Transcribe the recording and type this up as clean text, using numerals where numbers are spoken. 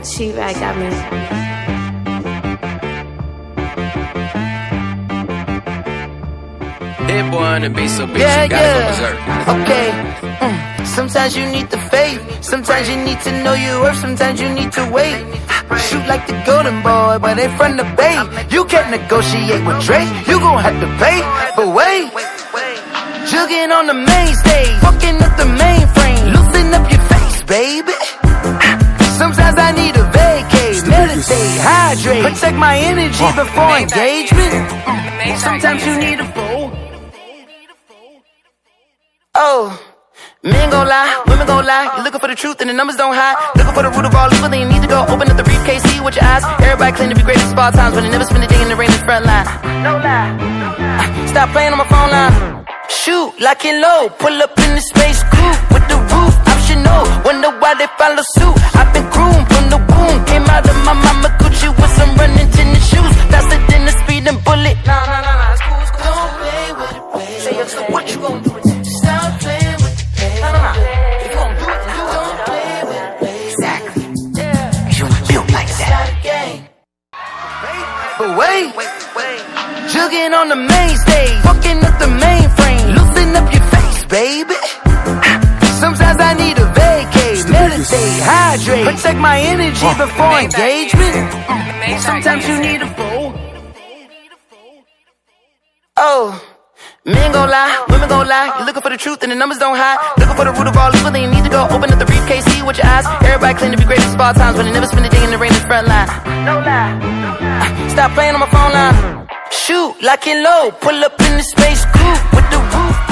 She-Rag got me. That boy on the beat so big, she gotta go berserk. Okay. Sometimes you need the faith. Sometimes you need to know your worth. Sometimes you need to wait. Shoot like the golden boy, but they from the bay. You can't negotiate with Drake. You gon' have to pay. But wait, jugging on the main stage, fucking up the mainframe, loosen up your face, baby. Sometimes I need a vacate, meditate, hydrate, protect my energy before engagement. Sometimes you need a fool. Oh, men gon' lie, women gon' lie. You're looking for the truth and the numbers don't hide. Looking for the root of all evil, then you need to go open up the briefcase, see with your eyes. Everybody claim to be greatest of all times, but they never spend a day in the rain in the front line. No lie. Stop playing on my phone line. Shoot, lock and low, pull up in the space coupe with the roof optional. Wonder why they follow suit. I've been groomed from the womb. Came out of my mama Gucci with some running tennis shoes. Faster than the speeding bullet. Nah, it's cool, it's cool. Don't play with it, baby. Say so what you gon' do with it? Stop playing with it, baby. Nah. If you gon' do it, then you don't play with it, baby. Exactly. Yeah. You built like that. But wait, jugging on the main stage, fucking up the mainframe, loosen up your face, baby. Sometimes I need a vacate, meditate, hydrate, protect my energy before engagement. Sometimes you need a fool. Oh, men gon' lie, women gon' lie. You're looking for the truth and the numbers don't hide. Looking for the root of all evil, then you need to go open up the briefcase, see with your eyes. Everybody claim to be greatest of all times, but they never spend a day in the rain in the front line. No lie. Stop playing on my phone line. Shoot, lock and low, pull up in the space coupe with the roof